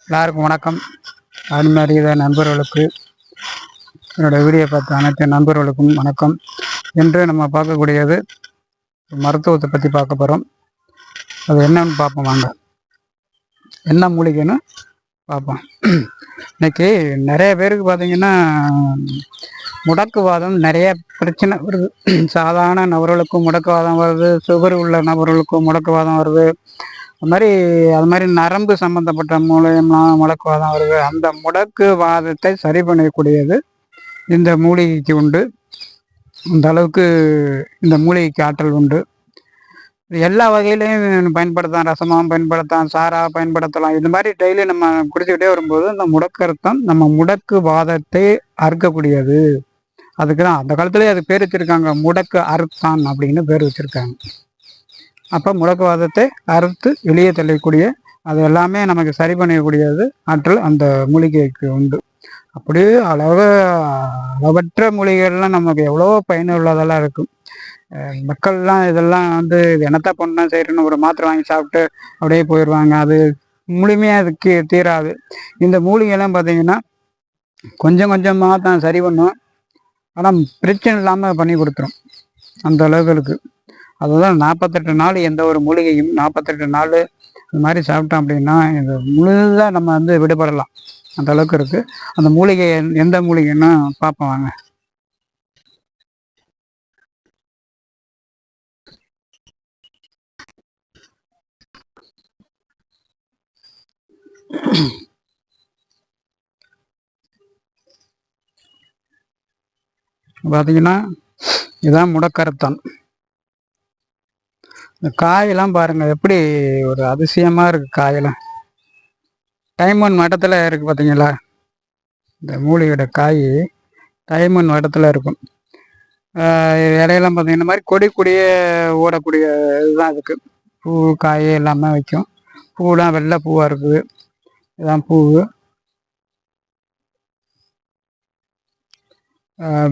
எல்லாருக்கும் வணக்கம். ஆன்மீக நண்பர்களுக்கு, என்னோடய வீடியோ பார்த்த அனைத்து நண்பர்களுக்கும் வணக்கம். இன்று நம்ம பார்க்கக்கூடியது மருத்துவத்தை பற்றி பார்க்க போகிறோம். அது என்னன்னு பார்ப்போம் வாங்க. என்ன மூலிகைன்னு பார்ப்போம். இன்னைக்கு நிறைய பேருக்கு பார்த்தீங்கன்னா முடக்குவாதம் நிறைய பிரச்சனை வருது. சாதாரண நபர்களுக்கும் முடக்குவாதம் வருது, சுகர் உள்ள நபர்களுக்கும் முடக்குவாதம் வருது. அது மாதிரி நரம்பு சம்பந்தப்பட்ட மூலியமாக முடக்குவாதம் வருது. அந்த முடக்குவாதத்தை சரி பண்ணக்கூடியது இந்த மூலிகைக்கு உண்டு. அந்த அளவுக்கு இந்த மூலிகைக்கு ஆற்றல் உண்டு. எல்லா வகையிலையும் பயன்படுத்தலாம். ரசமாகவும் பயன்படுத்தலாம், சாராக பயன்படுத்தலாம். இது மாதிரி டெய்லி நம்ம குடிச்சுக்கிட்டே வரும்போது இந்த முடக்கருத்தம் நம்ம முடக்குவாதத்தை அறுக்கக்கூடியது. அதுக்கு தான் அந்த காலத்துலேயே அது பேர் வச்சிருக்காங்க, முடக்கு அறுத்தான் அப்படின்னு பேர் வச்சிருக்காங்க. அப்போ முடக்குவாதத்தை அறுத்து வெளியே தள்ளக்கூடிய அது எல்லாமே நமக்கு சரி பண்ணக்கூடியது ஆற்றல் அந்த மூலிகைக்கு உண்டு. அப்படியே அளவற்ற மூலிகைகள்லாம் நமக்கு எவ்வளோ பயனுள்ளதெல்லாம் இருக்கும். மக்கள்லாம் இதெல்லாம் இது என்னத்த பண்ணா செய்யணும்னு ஒரு மாத்திரை வாங்கி சாப்பிட்டு அப்படியே போயிடுவாங்க. அது முழுமையாக அதுக்கு தீராது. இந்த மூலிகைலாம் பார்த்தீங்கன்னா கொஞ்சம் கொஞ்சமாக தான் சரி பண்ணும், ஆனால் பிரச்சனை இல்லாமல் பண்ணி கொடுத்துரும். அந்த அளவுகளுக்கு அதுதான் 48 நாள் எந்த ஒரு மூலிகையும் 48 நாள் அது மாதிரி சாப்பிட்டோம் அப்படின்னா இந்த முழுதாக நம்ம விடுபடலாம். அந்த அளவுக்கு இருக்குது. அந்த மூலிகை எந்த மூலிகைன்னு பார்ப்போம் வாங்க. பார்த்தீங்கன்னா இதுதான் முடக்கரத்தான். இந்த காயெல்லாம் பாருங்கள் எப்படி ஒரு அதிசயமாக இருக்குது. காயெல்லாம் டைமண்ட் வட்டத்தில் இருக்குது பார்த்தீங்களா? இந்த மூலிகையோட காய் டைமண்ட் வட்டத்தில் இருக்கும். இலையெல்லாம் பார்த்தீங்கன்னா இந்த மாதிரி கொடியே ஓடக்கூடிய இதுதான் இதுக்கு. பூ காய் எல்லாமே வைக்கும். பூலாம் வெள்ளை பூவாக இருக்குது. இதுதான் பூ.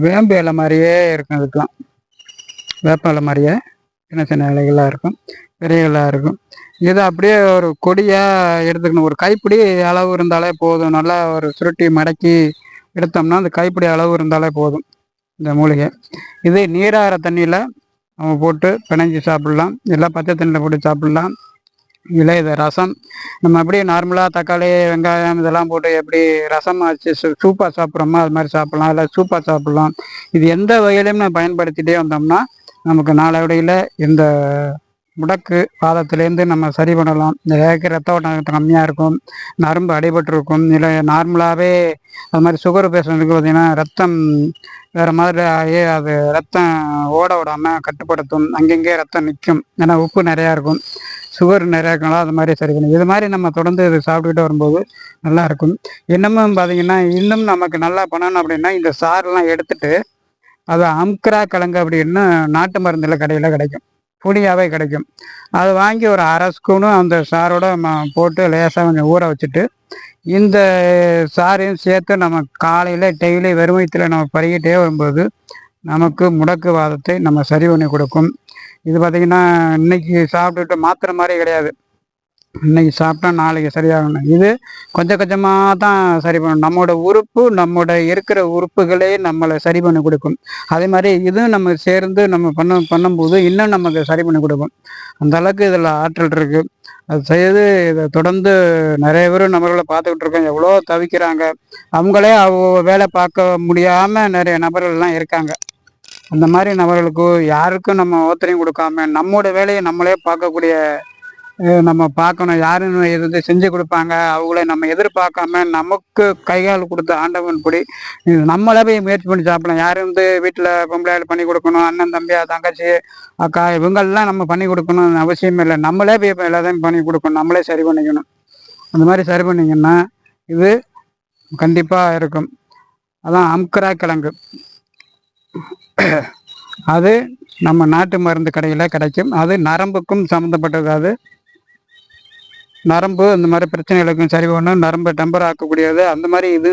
வேம்பு இலை மாதிரியே இருக்கும். இதுக்கெலாம் வேப்ப இலை மாதிரியே சின்ன சின்ன இலைகளாக இருக்கும், பெரிய இலையாக இருக்கும். இதை அப்படியே ஒரு கொடியாக எடுத்துக்கணும். ஒரு கைப்பிடி அளவு இருந்தாலே போதும். நல்லா ஒரு சுருட்டி மடக்கி எடுத்தோம்னா அந்த கைப்பிடி அளவு இருந்தாலே போதும் இந்த மூலிகை. இது நீராகிற தண்ணியில் நம்ம போட்டு பிணைஞ்சி சாப்பிட்லாம், இல்லை பச்சை தண்ணியில் போட்டு சாப்பிட்லாம். இல்லை இதை ரசம் நம்ம அப்படியே நார்மலாக தக்காளி வெங்காயம் இதெல்லாம் போட்டு எப்படி ரசம் வச்சு சூப்பாக சாப்பிட்றோமோ அது மாதிரி சாப்பிட்லாம், இல்லை சூப்பாக சாப்பிட்லாம். இது எந்த வகையிலையும் நம்ம பயன்படுத்திகிட்டே வந்தோம்னா நமக்கு நாளடைவில் இந்த முடக்கு வாதத்திலேருந்து நம்ம சரி பண்ணலாம். நிறைய ரத்த ஓட்டம் கம்மியாக இருக்கும், நரம்பு அடிபட்டிருக்கும். இல்லை நார்மலாகவே அது மாதிரி சுகர் பேஷண்ட்டுக்கு பார்த்திங்கன்னா ரத்தம் வேறு மாதிரி ஆகி அது ரத்தம் ஓட விடாமல் கட்டுப்படுத்தும். அங்கங்கே ரத்தம் நிற்கும், ஏன்னா உப்பு நிறையா இருக்கும், சுகர் நிறையா இருக்கலாம். அது மாதிரி சரி பண்ணும். இது மாதிரி நம்ம தொடர்ந்து இது சாப்பிட்டுக்கிட்டு வரும்போது நல்லாயிருக்கும். இன்னமும் பார்த்திங்கன்னா இன்னும் நமக்கு நல்லா பண்ணணும் அப்படின்னா இந்த சாரெலாம் எடுத்துகிட்டு அது அம்க்ரா கிழங்கு அப்படின்னு நாட்டு மருந்தில் கடையில் கிடைக்கும், பொடியாகவே கிடைக்கும். அதை வாங்கி ஒரு அரை ஸ்பூனும் அந்த சாரோட போட்டு லேசாக கொஞ்சம் ஊற வச்சுட்டு இந்த சாரையும் சேர்த்து நம்ம காலையில் டெய்லி வெறுமயத்தில் நம்ம பருகிட்டே வரும்போது நமக்கு முடக்குவாதத்தை நம்ம சரி பண்ணி கொடுக்கும். இது பார்த்திங்கன்னா இன்றைக்கி சாப்பிட்டுட்டு மாத்திரை மாதிரி கிடையாது. இன்னைக்கு சாப்பிட்டா நாளைக்கு சரியாகணும். இது கொஞ்சம் கொஞ்சமாக தான் சரி பண்ணணும். நம்மோட இருக்கிற உறுப்புகளே நம்மளை சரி பண்ணி கொடுக்கும். அதே மாதிரி இதுவும் நம்ம சேர்ந்து நம்ம பண்ணும்போது இன்னும் நமக்கு சரி பண்ணி கொடுக்கும். அந்த அளவுக்கு இதில் ஆற்றல் இருக்குது. அது செய்து இதை தொடர்ந்து நிறைய பேர் நபர்களை பார்த்துக்கிட்டு இருக்கோம். எவ்வளோ தவிக்கிறாங்க. அவங்களே வேலை பார்க்க முடியாமல் நிறைய நபர்கள்லாம் இருக்காங்க. அந்த மாதிரி நபர்களுக்கு யாருக்கும் நம்ம ஒத்தரையும் கொடுக்காம நம்மளோட வேலையை நம்மளே பார்க்கக்கூடிய நம்ம பார்க்கணும். யாரும் இருந்து செஞ்சு கொடுப்பாங்க அவங்கள நம்ம எதிர்பார்க்காம நமக்கு கைகால் கொடுத்த ஆண்டவன் படி நம்மளே போய் முயற்சி பண்ணி சாப்பிடலாம். யாரும் வீட்டில் பொம்பளையால் பண்ணி கொடுக்கணும், அண்ணன் தம்பியா தங்கச்சி அக்கா இவங்கெல்லாம் நம்ம பண்ணி கொடுக்கணும்னு அவசியம் இல்லை. நம்மளே போய் எல்லாத்தையும் பண்ணி கொடுக்கணும், நம்மளே சரி பண்ணிக்கணும். அந்த மாதிரி சரி பண்ணிங்கன்னா இது கண்டிப்பாக இருக்கும். அதான் அம்க்ரா கிழங்கு. அது நம்ம நாட்டு மருந்து கடையில் கிடைக்கும். அது நரம்புக்கும் சம்மந்தப்பட்டது. அது நரம்பு இந்த மாதிரி பிரச்சனைகளுக்கும் சரி பண்ணணும், நரம்பை டெம்பர் ஆக்கக்கூடியது. அந்த மாதிரி இது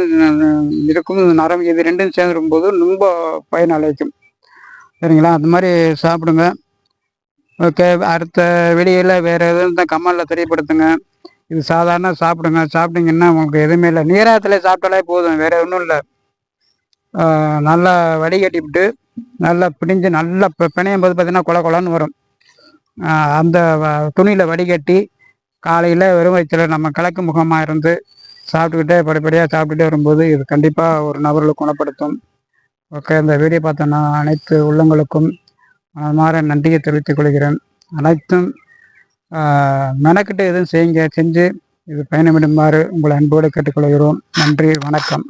இருக்கும். நரம்பு இது ரெண்டும் சேர்ந்துருக்கும்போது ரொம்ப பயனளிக்கும். சரிங்களா? அந்த மாதிரி சாப்பிடுங்க. ஓகே, அடுத்த வீடியோவில் வேறு எதுவும் தான் கமெண்டில் தெரியப்படுத்துங்க. இது சாதாரண சாப்பிடுங்க. சாப்பிட்டீங்கன்னா உங்களுக்கு எதுவுமே இல்லை, நீராத்துல சாப்பிட்டாலே போதும், வேற ஒன்றும் இல்லை. நல்லா வடிகட்டிவிட்டு நல்லா பிடிஞ்சு நல்லா பிணையும் போது பார்த்தீங்கன்னா கொல கொலன்னு வரும். அந்த துணியில் வடிகட்டி காலையில் வெறும் வயிற்றில் நம்ம கிழக்கு முகமாக இருந்து சாப்பிட்டுக்கிட்டே படிப்படியாக சாப்பிட்டுட்டே வரும்போது இது கண்டிப்பாக ஒரு நபர்களுக்கு குணப்படுத்தும். ஓகே, இந்த வீடியோ பார்த்த நான் அனைத்து உள்ளங்களுக்கும் மனமாற நன்றியை தெரிவித்துக் கொள்கிறேன். அனைத்தும் மெனக்கிட்டு எதுவும் செய்யுங்க, செஞ்சு இது பயணமிடுமாறு உங்களை அன்போடு கேட்டுக்கொள்கிறோம். நன்றி, வணக்கம்.